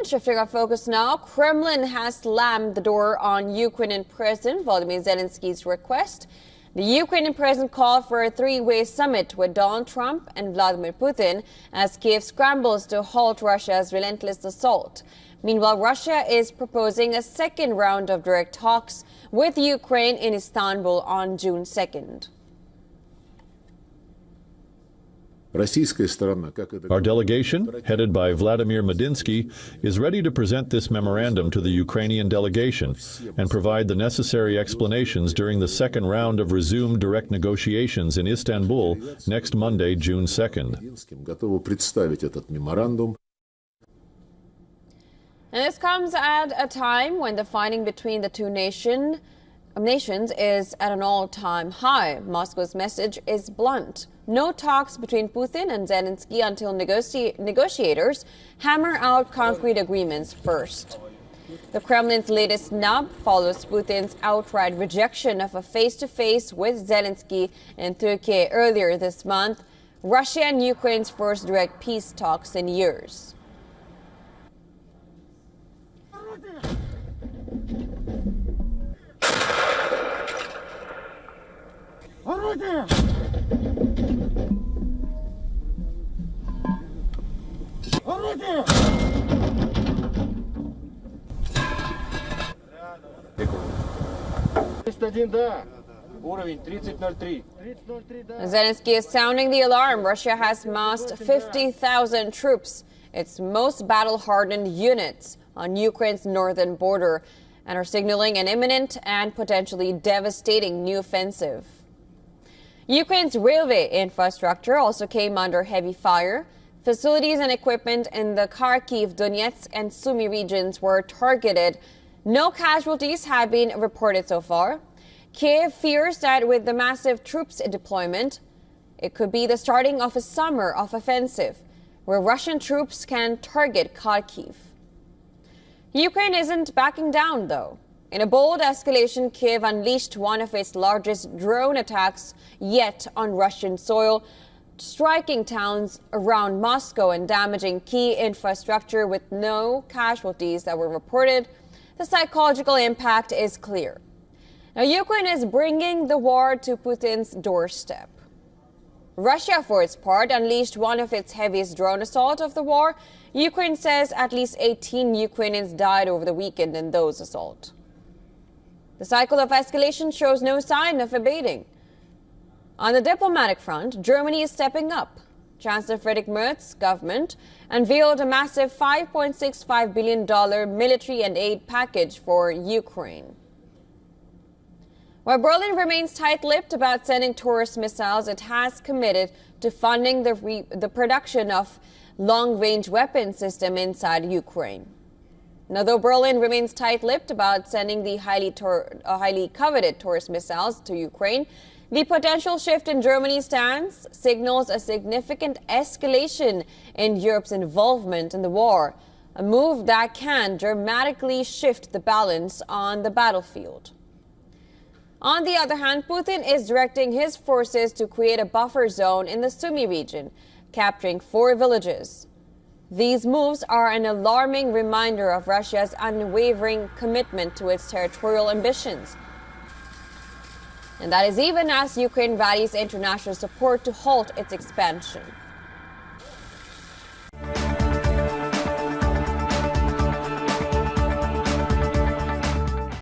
shifting our focus now, Kremlin has slammed the door on Ukrainian President Volodymyr Zelensky's request. The Ukrainian president called for a three-way summit with Donald Trump and Vladimir Putin as Kiev scrambles to halt Russia's relentless assault. Meanwhile, Russia is proposing a second round of direct talks with Ukraine in Istanbul on June 2nd. Our delegation, headed by Vladimir Medinsky, is ready to present this memorandum to the Ukrainian delegation and provide the necessary explanations during the second round of resumed direct negotiations in Istanbul next Monday, June 2nd. And this comes at a time when the fighting between the two nations is at an all-time high. Moscow's message is blunt. No talks between Putin and Zelensky until negotiators hammer out concrete agreements first. The Kremlin's latest snub follows Putin's outright rejection of a face-to-face with Zelensky in Turkey earlier this month, Russia and Ukraine's first direct peace talks in years. Zelensky is sounding the alarm. Russia has massed 50,000 troops, its most battle-hardened units, on Ukraine's northern border, and are signaling an imminent and potentially devastating new offensive. Ukraine's railway infrastructure also came under heavy fire. Facilities and equipment in the Kharkiv, Donetsk, and Sumy regions were targeted. No casualties have been reported so far. Kiev fears that with the massive troops deployment, it could be the starting of a summer of offensive, where Russian troops can target Kharkiv. Ukraine isn't backing down, though. In a bold escalation, Kiev unleashed one of its largest drone attacks yet on Russian soil, striking towns around Moscow and damaging key infrastructure with no casualties that were reported. The psychological impact is clear. Now, Ukraine is bringing the war to Putin's doorstep. Russia, for its part, unleashed one of its heaviest drone assaults of the war. Ukraine says at least 18 Ukrainians died over the weekend in those assaults. The cycle of escalation shows no sign of abating. On the diplomatic front, Germany is stepping up. Chancellor Friedrich Merz's government unveiled a massive $5.65 billion military and aid package for Ukraine. While Berlin remains tight-lipped about sending tourist missiles, it has committed to funding the production of long-range weapon system inside Ukraine. Now, though Berlin remains tight-lipped about sending the highly coveted tourist missiles to Ukraine, the potential shift in Germany's stance signals a significant escalation in Europe's involvement in the war, a move that can dramatically shift the balance on the battlefield. On the other hand, Putin is directing his forces to create a buffer zone in the Sumy region, capturing 4 villages. These moves are an alarming reminder of Russia's unwavering commitment to its territorial ambitions. And that is even as Ukraine rallies international support to halt its expansion.